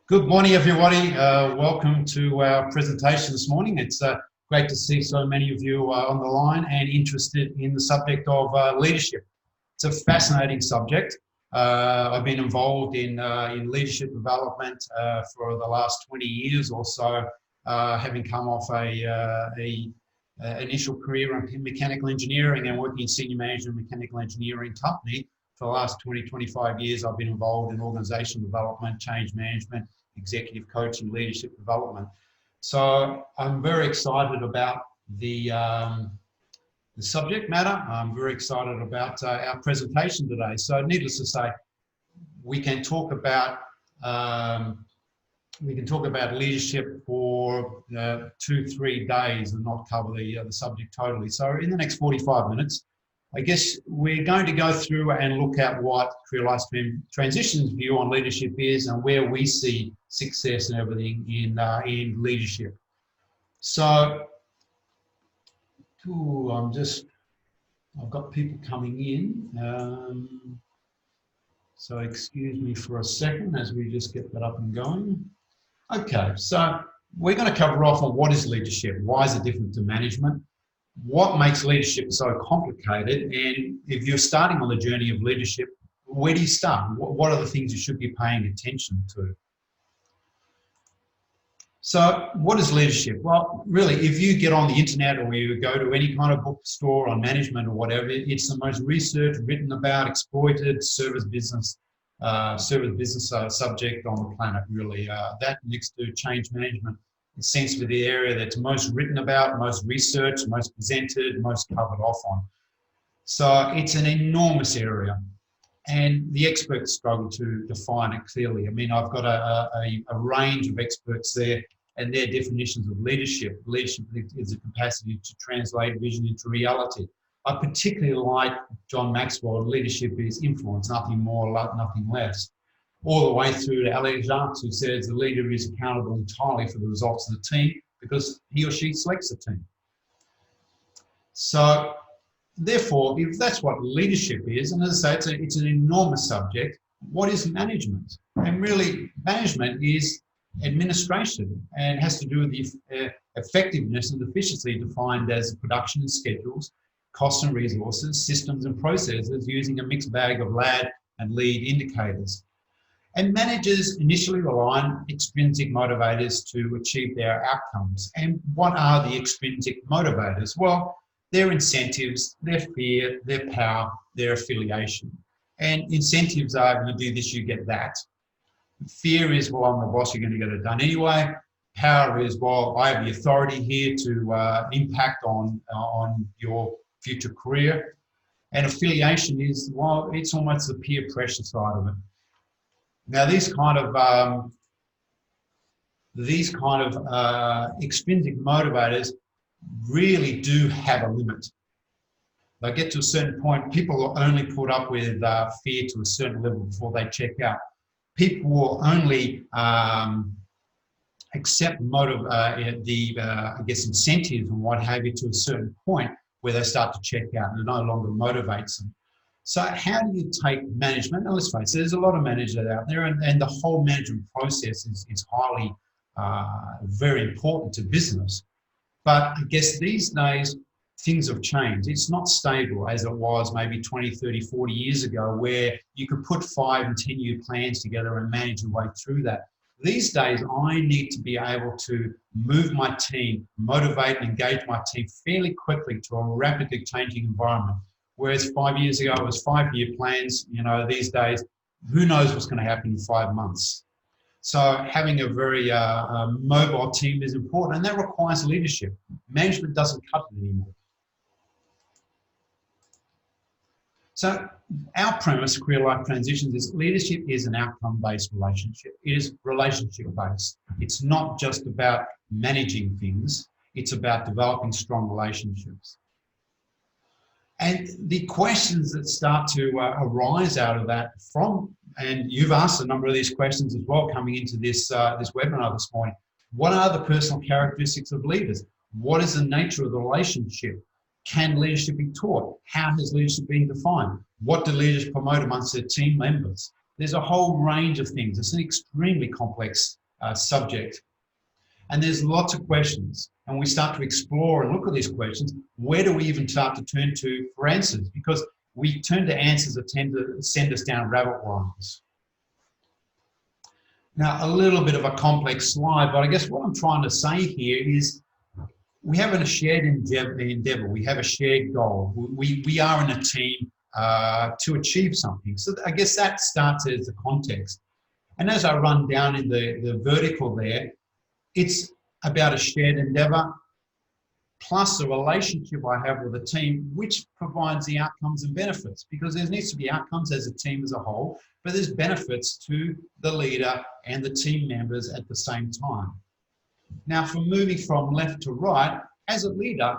Good morning, everybody. Welcome to our presentation this morning. It's great to see so many of you on the line and interested in the subject of leadership. It's a fascinating subject. I've been involved in leadership development for the last 20 years or so, having come off a initial career in mechanical engineering and working in senior management mechanical engineering company. For the last 20, 25 years, I've been involved in organizational development, change management, executive coaching, leadership development. So I'm very excited about the subject matter. I'm very excited about our presentation today. So needless to say, we can talk about leadership for 2-3 days and not cover the subject totally. So in the next 45 minutes, I guess we're going to go through and look at what Career Lifespan Transition's view on leadership is and where we see success and everything in leadership. So, I've got people coming in. So excuse me for a second as we just get that up and going. Okay, so we're going to cover off on what is leadership, why is it different to management, what makes leadership so complicated, and if you're starting on the journey of leadership, where do you start? What are the things you should be paying attention to? So what is leadership? Well, really, if you get on the internet or you go to any kind of bookstore on management or whatever, it's the most researched, written about, exploited service business subject on the planet, really. That next to change management, it seems to be the area that's most written about, most researched, most presented, most covered off on. So it's an enormous area, and the experts struggle to define it clearly. I mean, I've got a range of experts there and their definitions of leadership. Leadership is the capacity to translate vision into reality. I particularly like John Maxwell. Leadership is influence, nothing more, nothing less. All the way through to Alex Jacques, who says the leader is accountable entirely for the results of the team because he or she selects the team. So therefore, if that's what leadership is, and as I say, it's an enormous subject, what is management? And really, management is administration and has to do with the effectiveness and efficiency defined as production and schedules, costs and resources, systems and processes using a mixed bag of LAD and lead indicators. And managers initially rely on extrinsic motivators to achieve their outcomes. And what are the extrinsic motivators? Well, their incentives, their fear, their power, their affiliation. And incentives are, if you do this, you get that. Fear is, well, I'm the boss, you're going to get it done anyway. Power is, well, I have the authority here to impact on your future career. And affiliation is, well, it's almost the peer pressure side of it. Now, these kind of extrinsic motivators really do have a limit. They get to a certain point, people will only put up with fear to a certain level before they check out. People will only accept incentives and what have you to a certain point where they start to check out and it no longer motivates them. So how do you take management? Now, let's face it, there's a lot of managers out there and the whole management process is highly, very important to business. But I guess these days, things have changed. It's not stable as it was maybe 20, 30, 40 years ago, where you could put 5 and 10-year plans together and manage your way through that. These days, I need to be able to move my team, motivate and engage my team fairly quickly to a rapidly changing environment. Whereas 5 years ago, it was 5-year plans. You know, these days, who knows what's going to happen in 5 months. So having a very mobile team is important, and that requires leadership. Management doesn't cut it anymore. So our premise, Career Life Transitions, is leadership is an outcome-based relationship. It is relationship-based. It's not just about managing things. It's about developing strong relationships. And the questions that start to arise out of that and you've asked a number of these questions as well coming into this webinar this morning. What are the personal characteristics of leaders? What is the nature of the relationship? Can leadership be taught? How has leadership been defined? What do leaders promote amongst their team members? There's a whole range of things. It's an extremely complex subject. And there's lots of questions. And we start to explore and look at these questions. Where do we even start to turn to for answers? Because we turn to answers that tend to send us down rabbit warrens. Now, a little bit of a complex slide, but I guess what I'm trying to say here is we have a shared endeavour. We have a shared goal. We are in a team to achieve something. So I guess that starts as the context. And as I run down in the vertical there, it's about a shared endeavour plus a relationship I have with a team, which provides the outcomes and benefits, because there needs to be outcomes as a team as a whole, but there's benefits to the leader and the team members at the same time. Now, from moving from left to right, as a leader,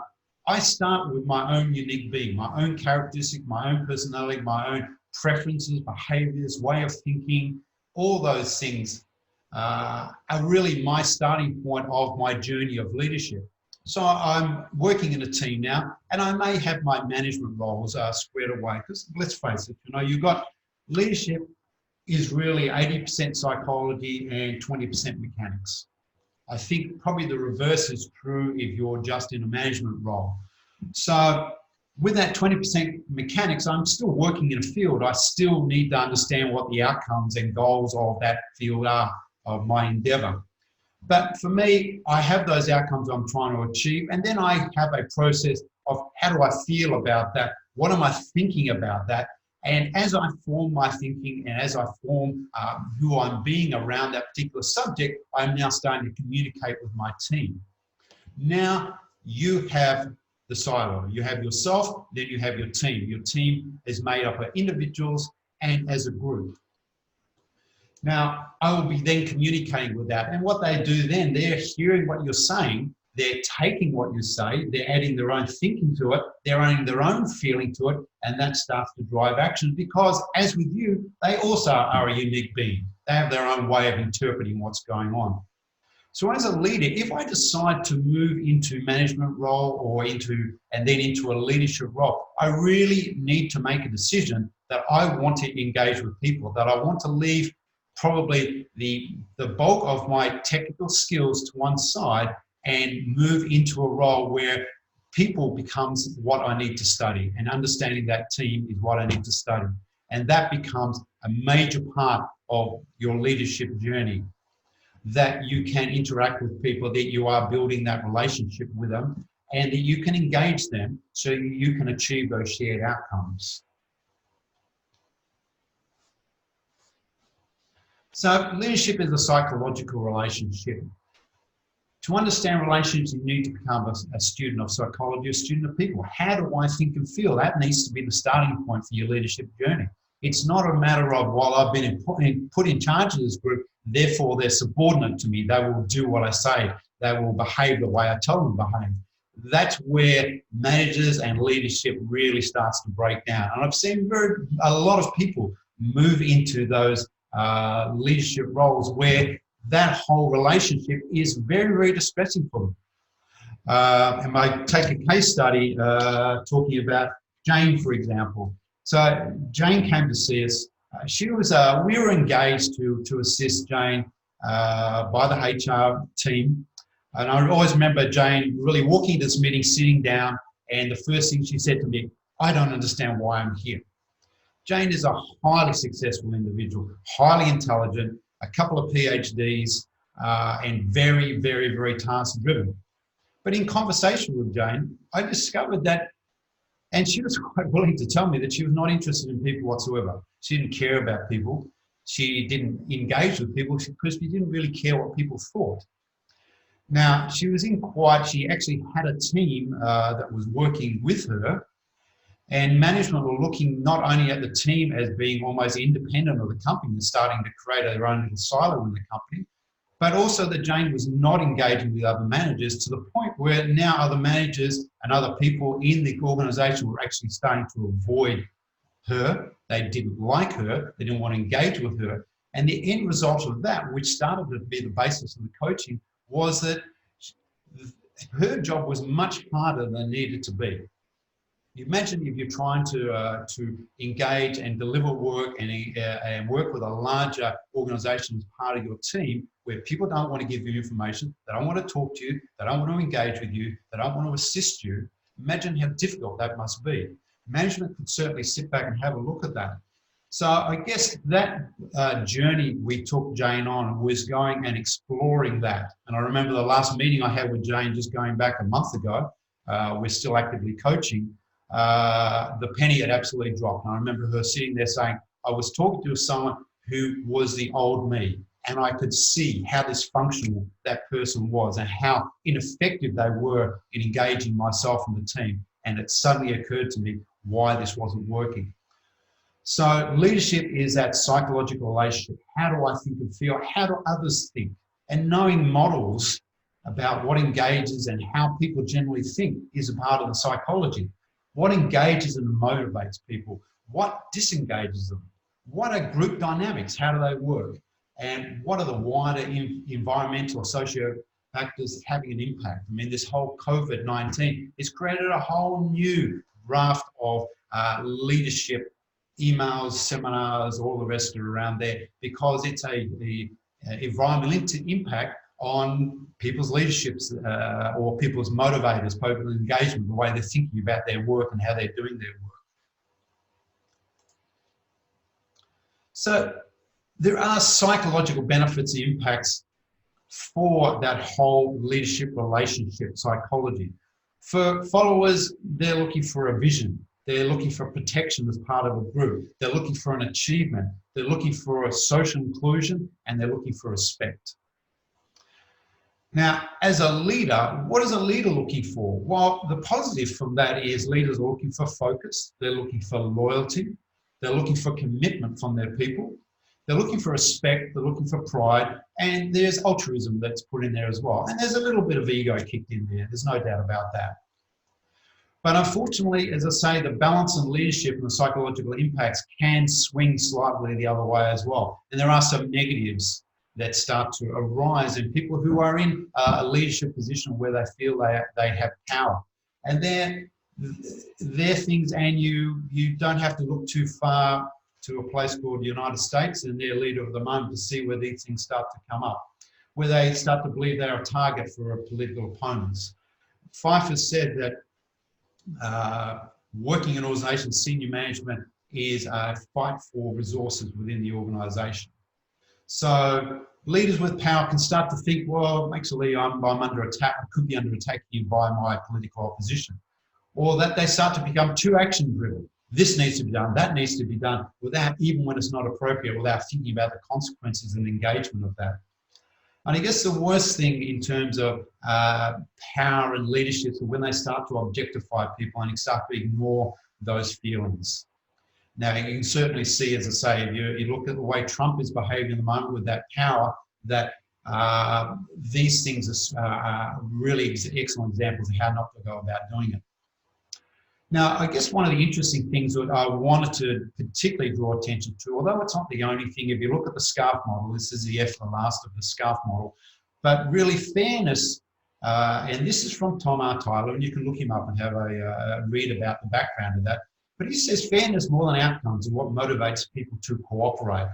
I start with my own unique being, my own characteristic, my own personality, my own preferences, behaviours, way of thinking. All those things are really my starting point of my journey of leadership. So I'm working in a team now, and I may have my management roles squared away, because let's face it, you've got leadership is really 80% psychology and 20% mechanics. I think probably the reverse is true if you're just in a management role. So with that 20% mechanics, I'm still working in a field. I still need to understand what the outcomes and goals of that field are of my endeavour. But for me, I have those outcomes I'm trying to achieve, and then I have a process of how do I feel about that? What am I thinking about that? And as I form my thinking and as I form who I'm being around that particular subject, I'm now starting to communicate with my team. Now you have the silo. You have yourself, then you have your team. Your team is made up of individuals and as a group. Now, I will be then communicating with that. And what they do then, they're hearing what you're saying, they're taking what you say, they're adding their own thinking to it, they're adding their own feeling to it, and that starts to drive action because, as with you, they also are a unique being. They have their own way of interpreting what's going on. So as a leader, if I decide to move into management role or into a leadership role, I really need to make a decision that I want to engage with people, that I want to leave probably the bulk of my technical skills to one side and move into a role where people becomes what I need to study, and understanding that team is what I need to study. And that becomes a major part of your leadership journey, that you can interact with people, that you are building that relationship with them, and that you can engage them so you can achieve those shared outcomes. So leadership is a psychological relationship. To understand relationships, you need to become a student of psychology, a student of people. How do I think and feel? That needs to be the starting point for your leadership journey. It's not a matter of, well, I've been put in charge of this group, therefore they're subordinate to me. They will do what I say. They will behave the way I tell them to behave. That's where managers and leadership really starts to break down. And I've seen a lot of people move into those leadership roles where that whole relationship is very, very distressing for them. And I take a case study talking about Jane, for example. So Jane came to see us. We were engaged to assist Jane by the HR team. And I always remember Jane really walking to this meeting, sitting down, and the first thing she said to me, I don't understand why I'm here. Jane is a highly successful individual, highly intelligent, a couple of PhDs, and very, very, very task-driven. But in conversation with Jane, I discovered that, and she was quite willing to tell me that she was not interested in people whatsoever. She didn't care about people. She didn't engage with people because she didn't really care what people thought. Now, she actually had a team that was working with her, and management were looking not only at the team as being almost independent of the company and starting to create their own little silo in the company, but also that Jane was not engaging with other managers to the point where now other managers and other people in the organisation were actually starting to avoid her. They didn't like her. They didn't want to engage with her. And the end result of that, which started to be the basis of the coaching, was that her job was much harder than it needed to be. Imagine if you're trying to engage and deliver work and work with a larger organisation as part of your team, where people don't want to give you information, they don't want to talk to you, they don't want to engage with you, they don't want to assist you. Imagine how difficult that must be. Management could certainly sit back and have a look at that. So I guess that journey we took Jane on was going and exploring that. And I remember the last meeting I had with Jane just going back a month ago, we're still actively coaching, the penny had absolutely dropped. And I remember her sitting there saying, I was talking to someone who was the old me, and I could see how dysfunctional that person was and how ineffective they were in engaging myself and the team. And it suddenly occurred to me why this wasn't working. So leadership is that psychological relationship. How do I think and feel? How do others think? And knowing models about what engages and how people generally think is a part of the psychology. What engages and motivates people? What disengages them? What are group dynamics? How do they work? And what are the wider environmental or socio factors having an impact? I mean, this whole COVID-19 has created a whole new raft of leadership emails, seminars, all the rest are around there, because it's the environmental impact on people's leaderships or people's motivators, people's engagement, the way they're thinking about their work and how they're doing their work. So there are psychological benefits and impacts for that whole leadership relationship psychology. For followers, they're looking for a vision. They're looking for protection as part of a group. They're looking for an achievement. They're looking for a social inclusion, and they're looking for respect. Now, as a leader, what is a leader looking for? Well, the positive from that is leaders are looking for focus. They're looking for loyalty. They're looking for commitment from their people. They're looking for respect. They're looking for pride. And there's altruism that's put in there as well. And there's a little bit of ego kicked in there. There's no doubt about that. But unfortunately, as I say, the balance in leadership and the psychological impacts can swing slightly the other way as well. And there are some negatives that start to arise in people who are in a leadership position where they feel they have power. And they're things, and you don't have to look too far to a place called the United States and their leader of the moment to see where these things start to come up, where they start to believe they're a target for political opponents. Fife has said that working in organisations, senior management is a fight for resources within the organisation. So leaders with power can start to think, well, actually I'm under attack, I could be under attack here by my political opposition. Or that they start to become too action driven. This needs to be done, that needs to be done, without, even when it's not appropriate, without thinking about the consequences and engagement of that. And I guess the worst thing in terms of power and leadership is when they start to objectify people and start to ignore those feelings. Now, you can certainly see, as I say, if you look at the way Trump is behaving at the moment with that power, that these things are really excellent examples of how not to go about doing it. Now, I guess one of the interesting things that I wanted to particularly draw attention to, although it's not the only thing, if you look at the SCARF model, this is the F, the last of the SCARF model, but really fairness, and this is from Tom R. Tyler, and you can look him up and have a read about the background of that. But he says fairness more than outcomes and what motivates people to cooperate.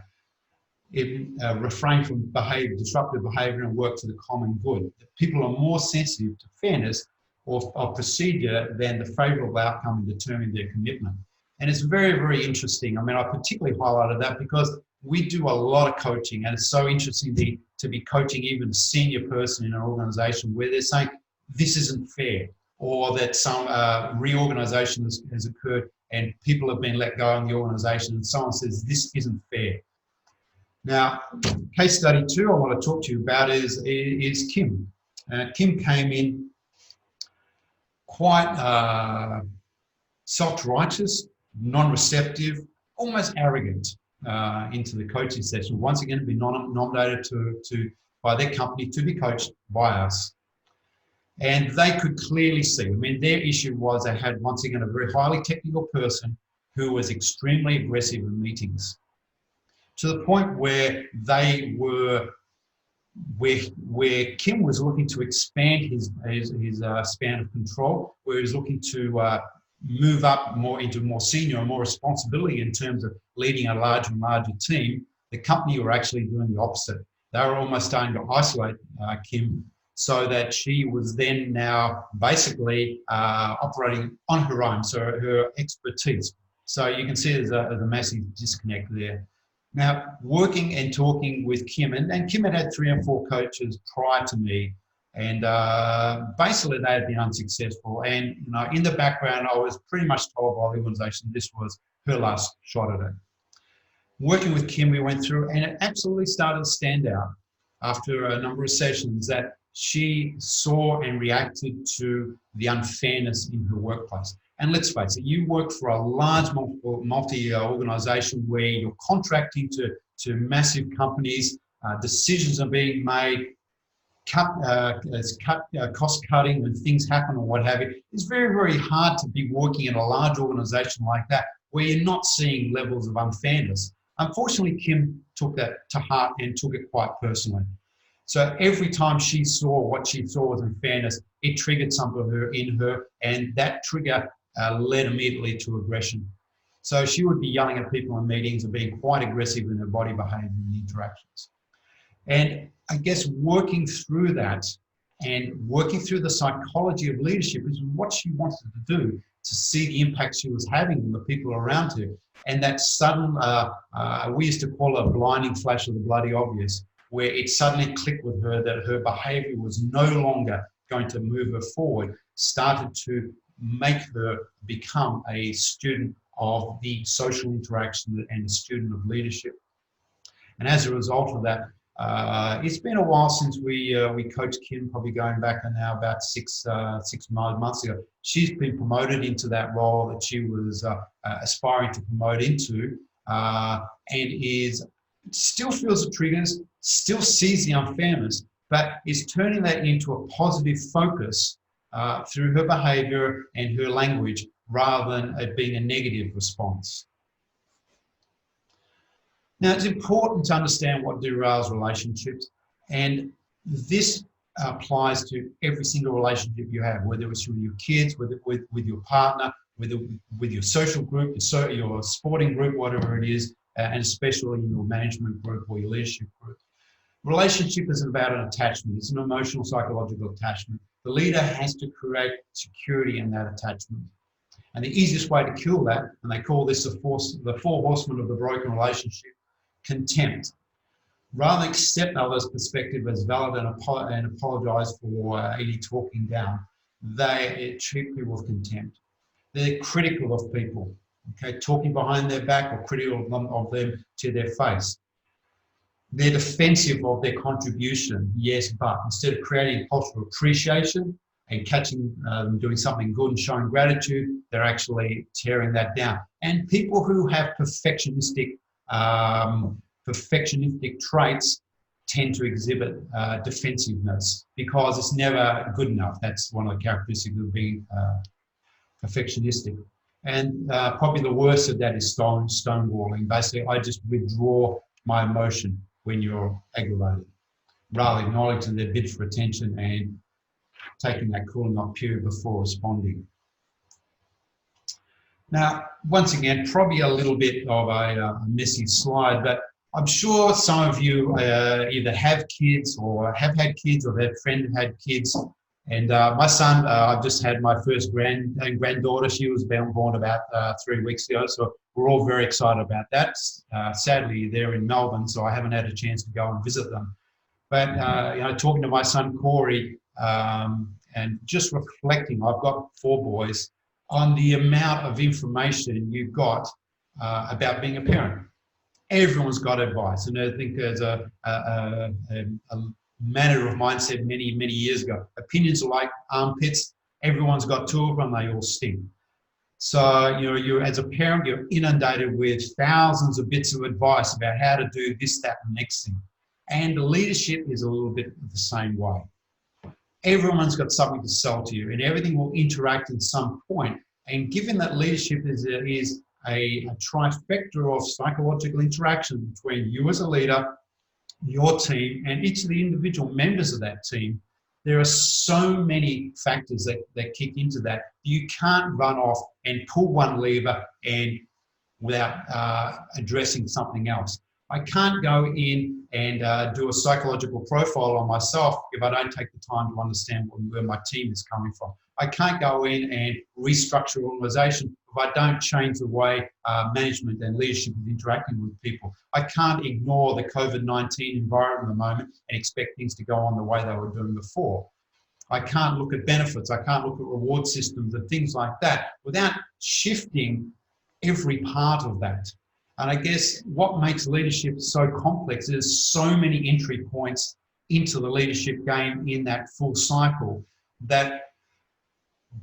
Refrain from disruptive behaviour and work to the common good. People are more sensitive to fairness or procedure than the favourable outcome in determining their commitment. And it's very, very interesting. I mean, I particularly highlighted that because we do a lot of coaching, and it's so interesting to be coaching even a senior person in an organisation where they're saying, this isn't fair, or that some reorganisation has occurred and people have been let go in the organisation and someone says, this isn't fair. Now, case study 2 I want to talk to you about is Kim. Kim came in quite self-righteous, non-receptive, almost arrogant into the coaching session. Once again, been nominated by their company to be coached by us. And they could clearly see, I mean, their issue was they had, once again, a very highly technical person who was extremely aggressive in meetings, to the point where they were, where Kim was looking to expand his span of control, where he was looking to move up more into more senior and more responsibility in terms of leading a larger and larger team, the company were actually doing the opposite. They were almost starting to isolate Kim, so that she was then now basically operating on her own, so her expertise. So you can see there's a massive disconnect there. Now, working and talking with Kim, and Kim had 3 or 4 coaches prior to me, and basically they had been unsuccessful. And in the background, I was pretty much told by the organisation this was her last shot at it. Working with Kim, we went through, and it absolutely started to stand out after a number of sessions that she saw and reacted to the unfairness in her workplace. And let's face it, you work for a large multi-organisation where you're contracting to massive companies, decisions are being made, cost cutting when things happen or what have you. It's very, very hard to be working in a large organisation like that where you're not seeing levels of unfairness. Unfortunately, Kim took that to heart and took it quite personally. So every time she saw what she saw was unfairness, it triggered something in her, and that trigger led immediately to aggression. So she would be yelling at people in meetings and being quite aggressive in her body behaviour and interactions. And I guess working through that and working through the psychology of leadership is what she wanted to do, to see the impact she was having on the people around her. And that sudden, we used to call it a blinding flash of the bloody obvious, where it suddenly clicked with her that her behaviour was no longer going to move her forward, started to make her become a student of the social interaction and a student of leadership. And as a result of that, it's been a while since we coached Kim, probably going back now about 6 months ago. She's been promoted into that role that she was aspiring to promote into, and still feels the triggers, still sees the unfairness, but is turning that into a positive focus through her behaviour and her language, rather than it being a negative response. Now, it's important to understand what derails relationships, and this applies to every single relationship you have, whether it's with your kids, with your partner, with your social group, your sporting group, whatever it is, and especially in your management group or your leadership group. Relationship is about an attachment. It's an emotional, psychological attachment. The leader has to create security in that attachment. And the easiest way to kill that, and they call this the 4 horsemen of the broken relationship: contempt. Rather than accept others' perspective as valid and apologise for any talking down, they treat people with contempt. They're critical of people, okay, talking behind their back or critical of them to their face. They're defensive of their contribution, yes, but instead of creating a culture of appreciation and catching them doing something good and showing gratitude, they're actually tearing that down. And people who have perfectionistic traits tend to exhibit defensiveness because it's never good enough. That's one of the characteristics of being perfectionistic. And probably the worst of that is stonewalling. Basically, I just withdraw my emotion when you're aggravated, rather than acknowledging their bid for attention and taking that cooling off period before responding. Now, once again, probably a little bit of a messy slide, but I'm sure some of you either have kids or have had kids or have friends who had kids. And my son, I've just had my first granddaughter. She was born about 3 weeks ago, so we're all very excited about that. Sadly, they're in Melbourne, so I haven't had a chance to go and visit them. But talking to my son Corey and just reflecting, I've got 4 boys, on the amount of information you've got about being a parent. Everyone's got advice, and I think there's a manner of mindset many years ago. Opinions are like armpits. Everyone's got 2 of them. They all stink. So you're as a parent, you're inundated with thousands of bits of advice about how to do this, that, and the next thing. And leadership is a little bit the same way. Everyone's got something to sell to you, and everything will interact at some point. And given that leadership is a trifecta of psychological interaction between you as a leader, your team, and each of the individual members of that team, There are so many factors that kick into that. You can't run off and pull one lever and without addressing something else. I can't go in and do a psychological profile on myself if I don't take the time to understand where my team is coming from. I can't go in and restructure an organisation if I don't change the way management and leadership is interacting with people. I can't ignore the COVID-19 environment at the moment and expect things to go on the way they were doing before. I can't look at benefits. I can't look at reward systems and things like that without shifting every part of that. And I guess what makes leadership so complex is so many entry points into the leadership game in that full cycle that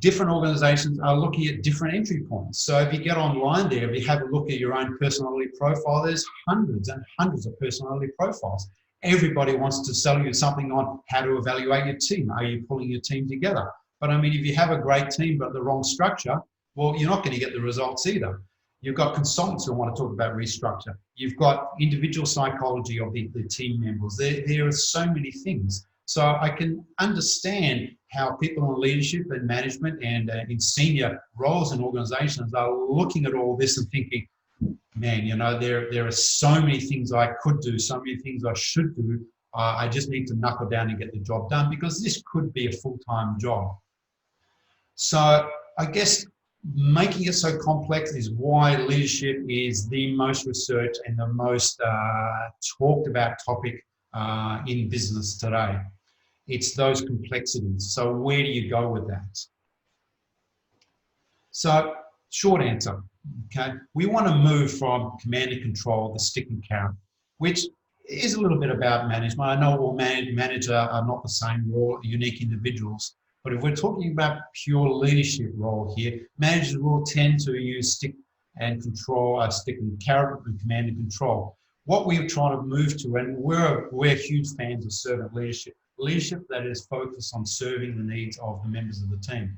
different organizations are looking at different entry points. So if you get online there, if you have a look at your own personality profile, there's hundreds and hundreds of personality profiles. Everybody wants to sell you something on how to evaluate your team. Are you pulling your team together? But I mean, if you have a great team but the wrong structure, well, you're not going to get the results either. You've got consultants who want to talk about restructure. You've got individual psychology of the team members. There are so many things. So I can understand how people in leadership and management and in senior roles in organizations are looking at all this and thinking, man, you know, there are so many things I could do, so many things I should do. I just need to knuckle down and get the job done because this could be a full-time job. So I guess making it so complex is why leadership is the most researched and the most talked about topic in business today. It's those complexities. So where do you go with that? So short answer, okay? We want to move from command and control, the stick and carrot, which is a little bit about management. I know all managers are not the same, we're all unique individuals. But if we're talking about pure leadership role here, managers will tend to use stick and control, stick and carrot and command and control. What we're trying to move to, and we're huge fans of servant leadership, leadership that is focused on serving the needs of the members of the team.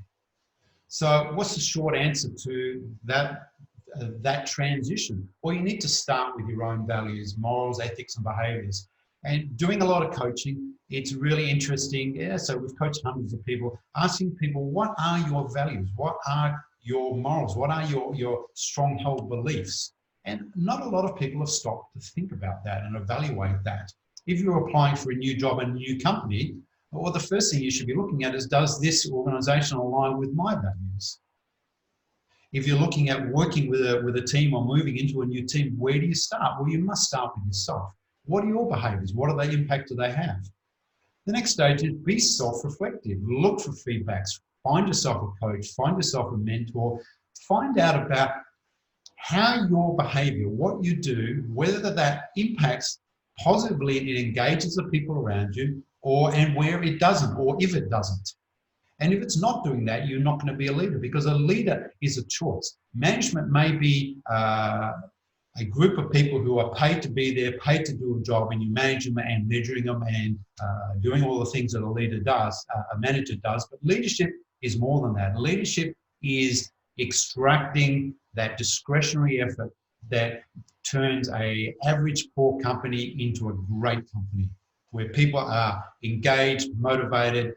So what's the short answer to that transition? Well, you need to start with your own values, morals, ethics, and behaviours. And doing a lot of coaching, it's really interesting. Yeah, so we've coached hundreds of people, asking people, what are your values? What are your morals? What are your strong-held beliefs? And not a lot of people have stopped to think about that and evaluate that. If you're applying for a new job in a new company, well, the first thing you should be looking at is, does this organisation align with my values? If you're looking at working with a team or moving into a new team, where do you start? Well, you must start with yourself. What are your behaviours? What are the impact do they have? The next stage is be self-reflective. Look for feedbacks. Find yourself a coach. Find yourself a mentor. Find out about how your behaviour, what you do, whether that impacts positively and it engages the people around you, and where it doesn't, or if it doesn't. And if it's not doing that, you're not going to be a leader, because a leader is a choice. Management may be a group of people who are paid to be there, paid to do a job, and you manage them and measuring them and doing all the things that a leader does, a manager does. But leadership is more than that. Leadership is extracting that discretionary effort that turns an average poor company into a great company, where people are engaged, motivated,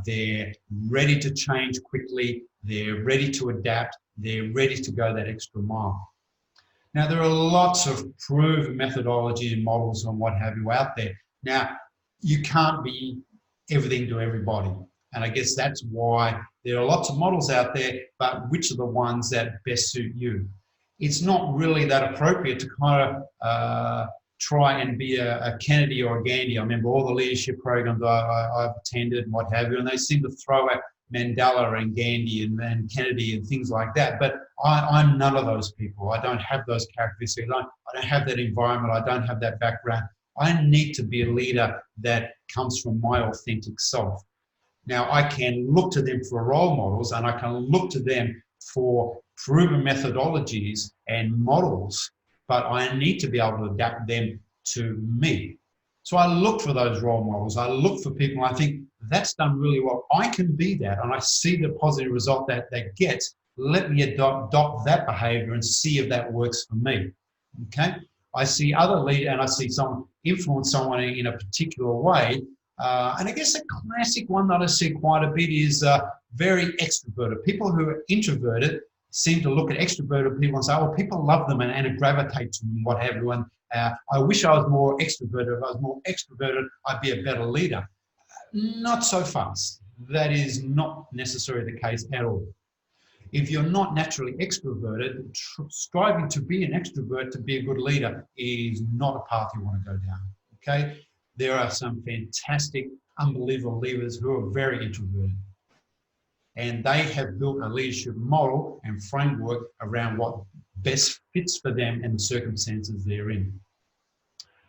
they're ready to change quickly, they're ready to adapt, they're ready to go that extra mile. Now, there are lots of proven methodology and models and what have you out there. Now, you can't be everything to everybody. And I guess that's why there are lots of models out there, but which are the ones that best suit you? It's not really that appropriate to kind of try and be a Kennedy or a Gandhi. I remember all the leadership programs I've attended and what have you, and they seem to throw out Mandela and Gandhi and Kennedy and things like that. But I'm none of those people. I don't have those characteristics. I don't have that environment. I don't have that background. I need to be a leader that comes from my authentic self. Now, I can look to them for role models, and I can look to them for proven methodologies and models, but I need to be able to adapt them to me. So I look for those role models. I look for people, and I think that's done really well. I can be that, and I see the positive result that gets. Let me adopt that behavior and see if that works for me. Okay? I see other leaders, and I see someone influence someone in a particular way, And I guess a classic one that I see quite a bit is very extroverted. People who are introverted seem to look at extroverted people and say, oh, people love them and gravitate to them and what have you. And I wish I was more extroverted. If I was more extroverted, I'd be a better leader. Not so fast. That is not necessarily the case at all. If you're not naturally extroverted, striving to be an extrovert, to be a good leader, is not a path you want to go down, okay? There are some fantastic, unbelievable leaders who are very introverted. And they have built a leadership model and framework around what best fits for them and the circumstances they're in.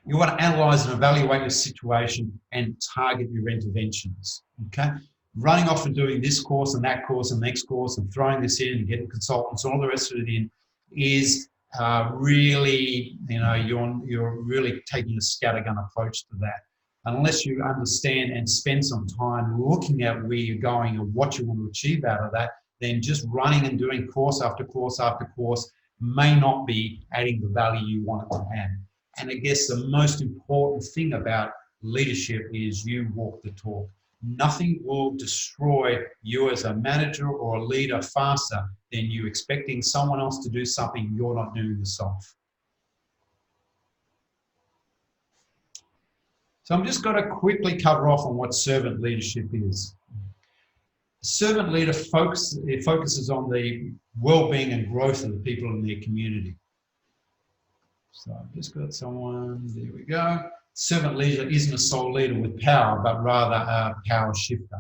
You want to analyse and evaluate your situation and target your interventions, okay? Running off and doing this course and that course and next course and throwing this in and getting consultants and all the rest of it in is really, you're really taking a scattergun approach to that. Unless you understand and spend some time looking at where you're going and what you want to achieve out of that, then just running and doing course after course after course may not be adding the value you want it to add. And I guess the most important thing about leadership is you walk the talk. Nothing will destroy you as a manager or a leader faster than you expecting someone else to do something you're not doing yourself. So I'm just going to quickly cover off on what servant leadership is. A servant leader focuses on the well-being and growth of the people in their community. So I've just got someone, there we go. Servant leader isn't a sole leader with power, but rather a power shifter.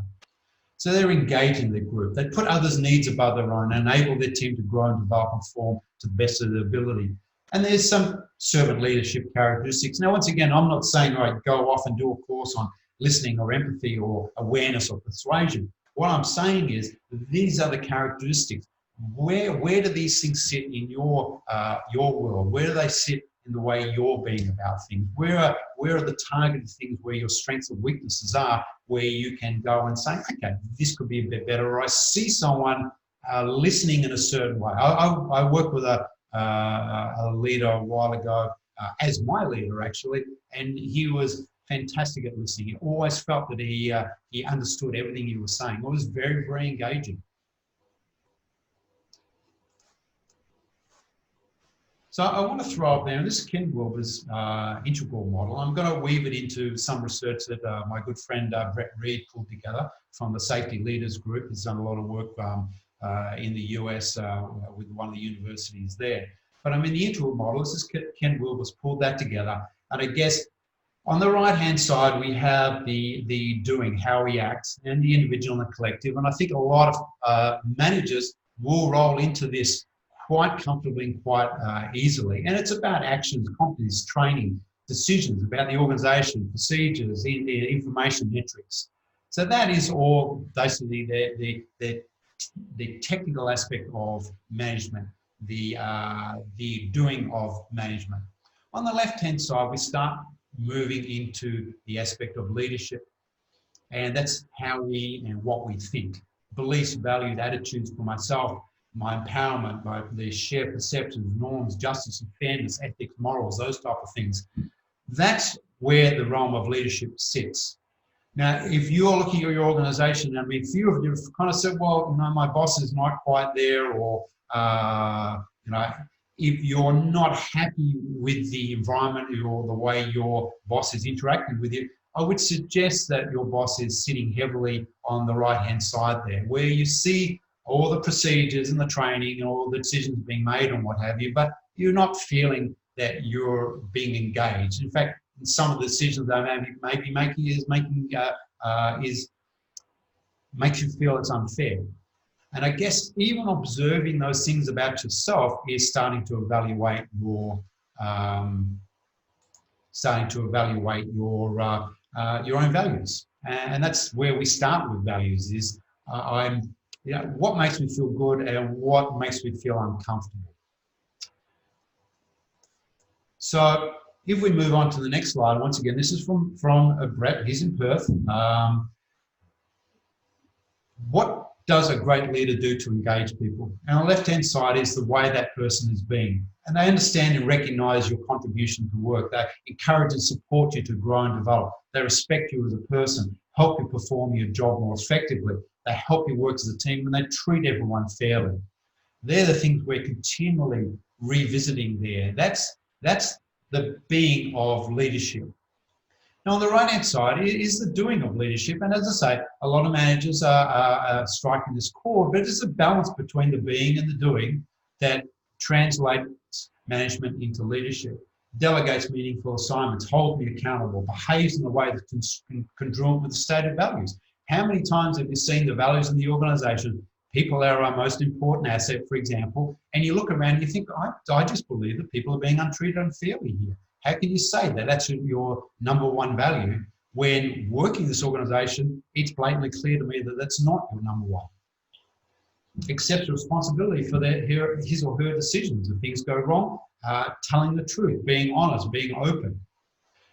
So they're engaging their group. They put others' needs above their own, enable their team to grow and develop and form to the best of their ability. And there's some servant leadership characteristics. Now, once again, I'm not saying, all right, go off and do a course on listening or empathy or awareness or persuasion. What I'm saying is these are the characteristics. Where do these things sit in your world? Where do they sit in the way you're being about things? Where are the targeted things where your strengths and weaknesses are, where you can go and say, okay, this could be a bit better, or I see someone listening in a certain way. I worked with a leader a while ago, as my leader actually, and he was fantastic at listening. He always felt that he understood everything he was saying. It was very, very engaging. So I want to throw up there, and this is Ken Wilber's integral model. I'm going to weave it into some research that my good friend Brett Reed pulled together from the Safety Leaders Group. He's done a lot of work in the US with one of the universities there. But I mean, the integral model, this is Ken Wilber's pulled that together. And I guess on the right-hand side, we have the doing, how he acts, and the individual and the collective. And I think a lot of managers will roll into this quite comfortably and quite easily. And it's about actions, competencies, training, decisions, about the organisation, procedures, information metrics. So that is all basically the technical aspect of management, the doing of management. On the left-hand side, we start moving into the aspect of leadership. And that's how we and what we think. Beliefs, values, attitudes for myself, my empowerment, the shared perceptions, norms, justice and fairness, ethics, morals, those type of things. That's where the realm of leadership sits. Now, if you're looking at your organisation, I mean, if you've kind of said, well, my boss is not quite there, or, if you're not happy with the environment or the way your boss is interacting with you, I would suggest that your boss is sitting heavily on the right-hand side there, where you see all the procedures and the training and all the decisions being made and what have you, but you're not feeling that you're being engaged. In fact, some of the decisions they may be making makes you feel it's unfair. And I guess even observing those things about yourself is starting to evaluate your own values. And that's where we start with values is what makes me feel good and what makes me feel uncomfortable. So if we move on to the next slide, once again, this is from Brett, he's in Perth. What does a great leader do to engage people? And on the left-hand side is the way that person is being. And they understand and recognise your contribution to work. They encourage and support you to grow and develop. They respect you as a person, help you perform your job more effectively. They help you work as a team, and they treat everyone fairly. They're the things we're continually revisiting there. That's the being of leadership. Now, on the right-hand side is the doing of leadership. And as I say, a lot of managers are striking this chord, but it's a balance between the being and the doing that translates management into leadership. Delegates meaningful assignments, holds me accountable, behaves in a way that's congruent with the stated values. How many times have you seen the values in the organisation? People are our most important asset, for example, and you look around and you think, I just believe that people are being untreated unfairly here. How can you say that that's your number one value when working this organisation, it's blatantly clear to me that that's not your number one? Accepts responsibility for his or her decisions. If things go wrong, telling the truth, being honest, being open,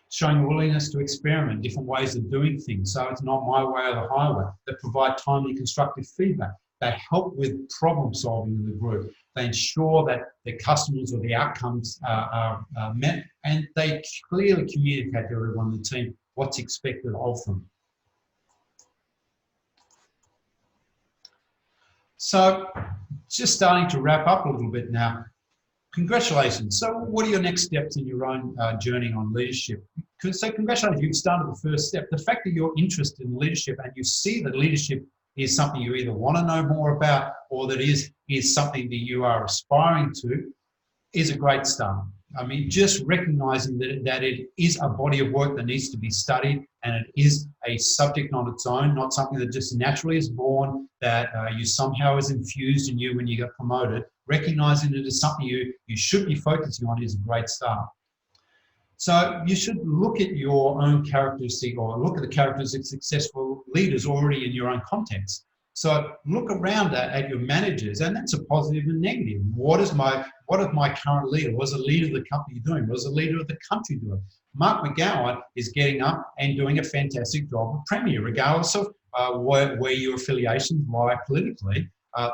showing a willingness to experiment, different ways of doing things. So it's not my way or the highway. They provide timely, constructive feedback. They help with problem solving in the group. They ensure that the customers or the outcomes are met, and they clearly communicate to everyone in the team what's expected of them. So just starting to wrap up a little bit now. Congratulations. So what are your next steps in your own journey on leadership? So congratulations, you've started the first step. The fact that you're interested in leadership and you see that leadership is something you either want to know more about or that is something that you are aspiring to is a great start. I mean, just recognizing that it is a body of work that needs to be studied, and it is a subject on its own, not something that just naturally is born, that you somehow is infused in you when you get promoted. Recognizing it as something you should be focusing on is a great start. So you should look at your own characteristic, or look at the characteristics of successful leaders already in your own context. So look around at your managers, and that's a positive and negative. What is my current leader? What is the leader of the company doing? What is the leader of the country doing? Mark McGowan is getting up and doing a fantastic job of Premier, regardless of where your affiliations lie politically.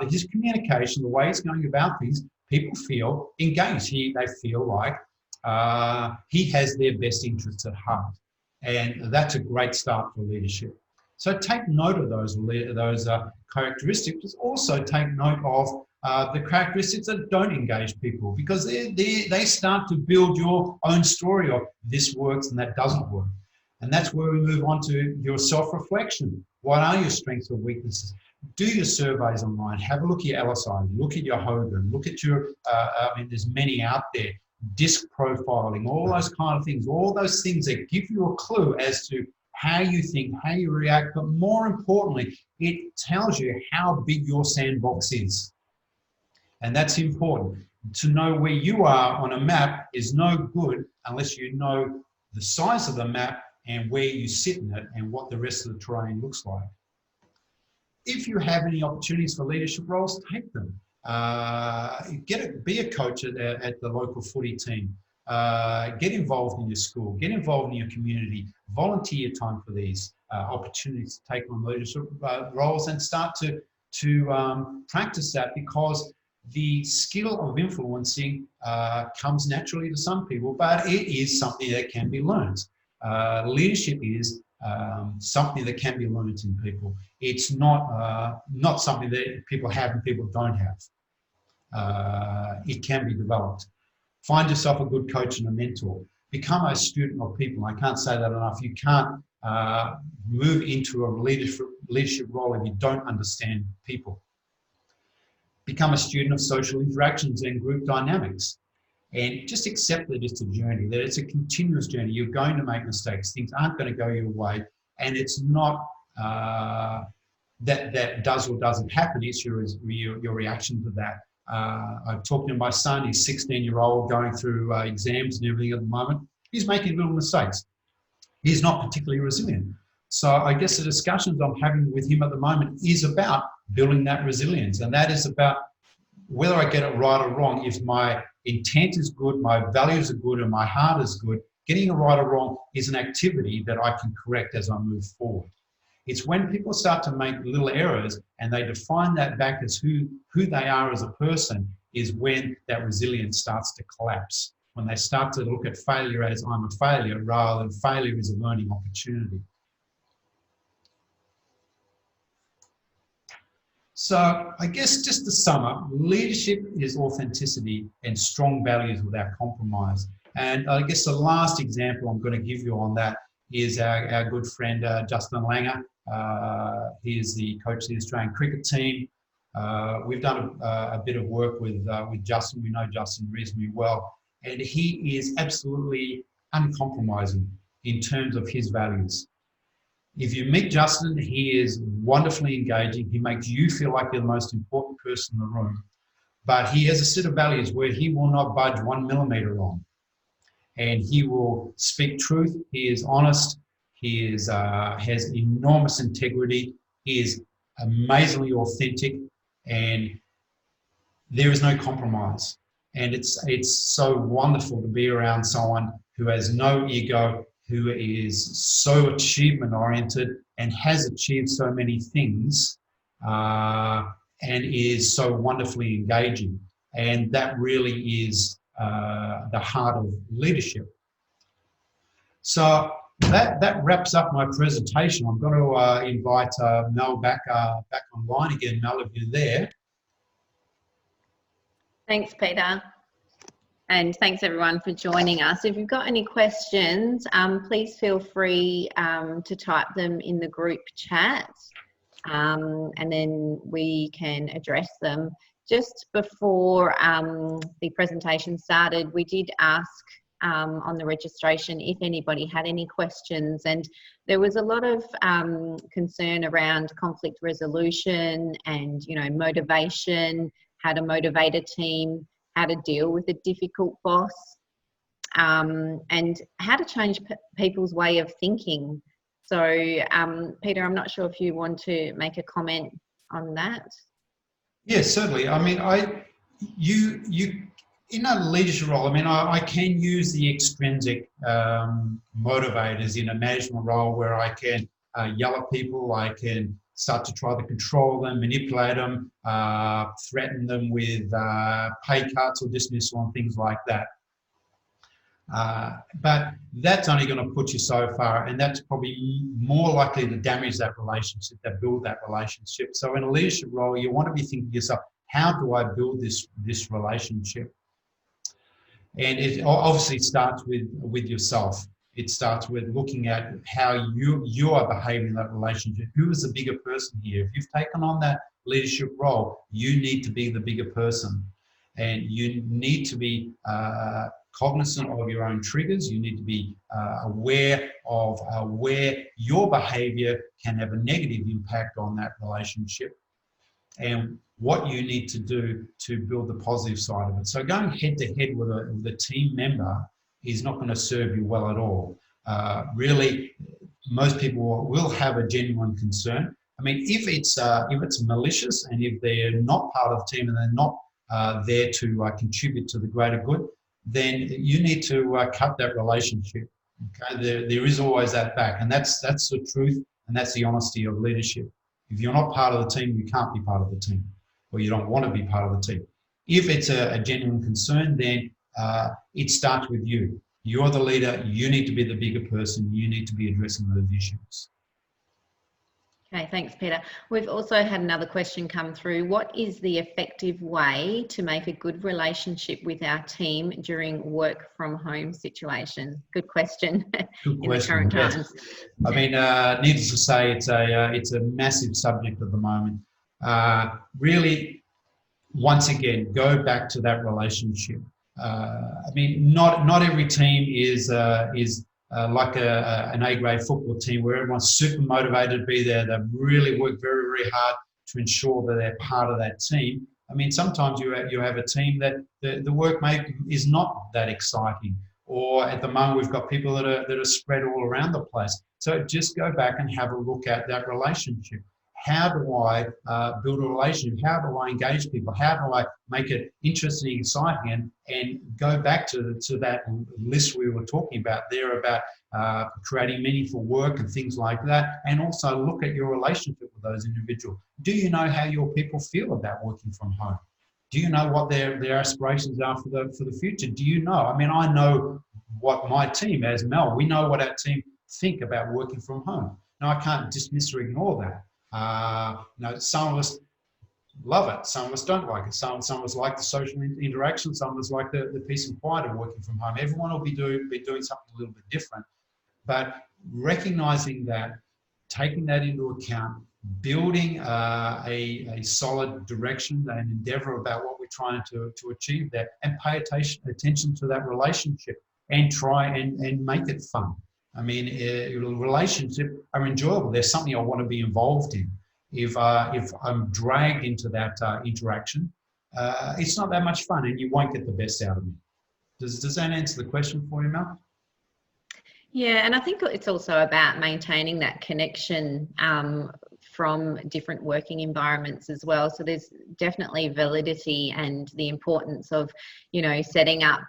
His communication, the way he's going about things, people feel engaged. They feel like he has their best interests at heart, and that's a great start for leadership. So take note of those characteristics, but also take note of the characteristics that don't engage people, because they start to build your own story of this works and that doesn't work. And that's where we move on to your self-reflection. What are your strengths or weaknesses? Do your surveys online, have a look at your LSI, look at your Hogan, look at your, there's many out there, disc profiling, all those kind of things, all those things that give you a clue as to how you think, how you react, but more importantly, it tells you how big your sandbox is. And that's important. To know where you are on a map is no good unless you know the size of the map and where you sit in it and what the rest of the terrain looks like. If you have any opportunities for leadership roles, take them. Be a coach at the local footy team. Get involved in your school, get involved in your community, volunteer time for these opportunities to take on leadership roles, and start to practice that, because the skill of influencing comes naturally to some people, but it is something that can be learned. Leadership is something that can be learned in people. It's not something that people have and people don't have. It can be developed. Find yourself a good coach and a mentor. Become a student of people. I can't say that enough. You can't move into a leadership role if you don't understand people. Become a student of social interactions and group dynamics. And just accept that it's a journey, that it's a continuous journey. You're going to make mistakes. Things aren't going to go your way. And it's not that does or doesn't happen. It's your reaction to that. I've talked to my son, he's 16-year-old, going through exams and everything at the moment. He's making little mistakes. He's not particularly resilient. So I guess the discussions I'm having with him at the moment is about building that resilience. And that is about whether I get it right or wrong. If my intent is good, my values are good, and my heart is good, getting it right or wrong is an activity that I can correct as I move forward. It's when people start to make little errors and they define that back as who they are as a person, is when that resilience starts to collapse. when they start to look at failure as I'm a failure rather than failure is a learning opportunity. So I guess just to sum up, leadership is authenticity and strong values without compromise. And I guess the last example I'm going to give you on that is our good friend Justin Langer. He is the coach of the Australian cricket team. We've done a bit of work with Justin. We know Justin reasonably well. And he is absolutely uncompromising in terms of his values. If you meet Justin, he is wonderfully engaging. He makes you feel like you're the most important person in the room. But he has a set of values where he will not budge 1 millimeter on. And he will speak truth. He is honest. He is has enormous integrity. He is amazingly authentic. And there is no compromise. And it's so wonderful to be around someone who has no ego, who is so achievement-oriented and has achieved so many things and is so wonderfully engaging. And that really is the heart of leadership. So that wraps up my presentation. I'm going to invite Mel back online again. Mel, if you're there. Thanks, Peter. And thanks everyone for joining us. If you've got any questions, please feel free to type them in the group chat and then we can address them. Just before the presentation started, we did ask on the registration if anybody had any questions, and there was a lot of concern around conflict resolution and, you know, motivation, how to motivate a team, how to deal with a difficult boss, and how to change people's way of thinking. So, Peter, I'm not sure if you want to make a comment on that. Yes, certainly. I mean, you in a leadership role, I mean, I can use the extrinsic motivators in a management role where I can yell at people, I can start to try to control them, manipulate them, threaten them with pay cuts or dismissal and things like that. But that's only going to put you so far, and that's probably more likely to damage that relationship, to build that relationship. So in a leadership role, you want to be thinking to yourself, how do I build this relationship? And it obviously starts with yourself. It starts with looking at how you are behaving in that relationship. Who is the bigger person here? If you've taken on that leadership role, you need to be the bigger person. And you need to be cognizant of your own triggers. You need to be aware of where your behavior can have a negative impact on that relationship and what you need to do to build the positive side of it. So going head to head with a team member is not going to serve you well at all. Really, most people will have a genuine concern. I mean, if it's malicious and if they're not part of the team and they're not there to contribute to the greater good, then you need to cut that relationship. Okay, there is always that back, and that's the truth, and that's the honesty of leadership. If you're not part of the team, you can't be part of the team, or you don't want to be part of the team. If it's a genuine concern, then it starts with you. You're the leader. You need to be the bigger person. You need to be addressing those issues. Okay, thanks, Peter. We've also had another question come through. What is the effective way to make a good relationship with our team during work from home situations? Good question. Good in question. the current times. I mean, needless to say, it's a massive subject at the moment. Really, once again, go back to that relationship. I mean, not every team is like an A-grade football team where everyone's super motivated to be there. They really work very, very hard to ensure that they're part of that team. I mean, sometimes you have a team that the work is not that exciting, or at the moment we've got people that are spread all around the place. So just go back and have a look at that relationship. How do I build a relationship? How do I engage people? How do I make it interesting, exciting, and go back to that list we were talking about there about creating meaningful work and things like that, and also look at your relationship with those individuals. Do you know how your people feel about working from home? Do you know what their aspirations are for the future? Do you know? I mean, I know what my team, as Mel, we know what our team think about working from home. Now, I can't dismiss or ignore that. Some of us love it. Some of us don't like it. Some of us like the social interaction. Some of us like the peace and quiet of working from home. Everyone will be doing something a little bit different. But recognizing that, taking that into account, building a solid direction and endeavor about what we're trying to achieve there, and pay attention to that relationship and try and make it fun. I mean, relationships are enjoyable. There's something I want to be involved in. If I'm dragged into that interaction, it's not that much fun, and you won't get the best out of me. Does that answer the question for you, Mel? Yeah, and I think it's also about maintaining that connection from different working environments as well. So there's definitely validity and the importance of, setting up,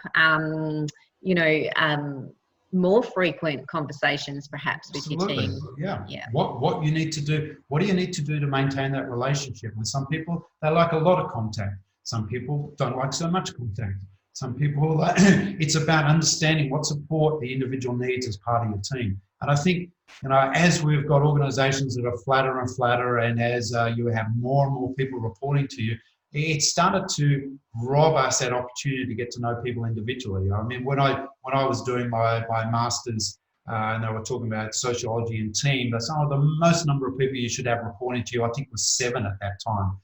more frequent conversations perhaps with Absolutely. your team. Yeah. What you need to do, what do you need to do to maintain that relationship? And some people, they like a lot of contact. Some people don't like so much contact. Some people, it's about understanding what support the individual needs as part of your team. And I think, as we've got organisations that are flatter and flatter, and as you have more and more people reporting to you, it started to rob us that opportunity to get to know people individually. I mean, when I was doing my master's, and they were talking about sociology and team, but some of the most number of people you should have reporting to you, I think, was 7 at that time.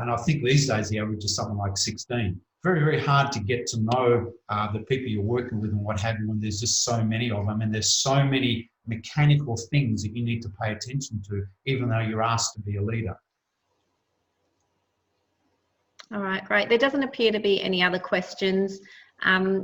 And I think these days the average is something like 16. Very, very hard to get to know the people you're working with and what have you, when there's just so many of them, and there's so many mechanical things that you need to pay attention to, even though you're asked to be a leader. All right, great. There doesn't appear to be any other questions.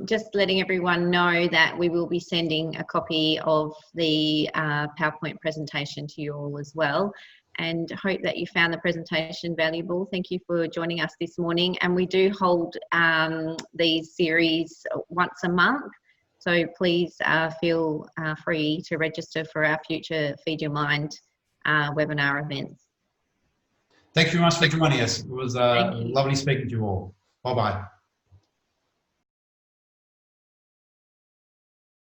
Just letting everyone know that we will be sending a copy of the PowerPoint presentation to you all as well, and hope that you found the presentation valuable. Thank you for joining us this morning. And we do hold these series once a month, so please feel free to register for our future Feed Your Mind webinar events. Thank you very much for joining us. It was lovely speaking to you all. Bye-bye.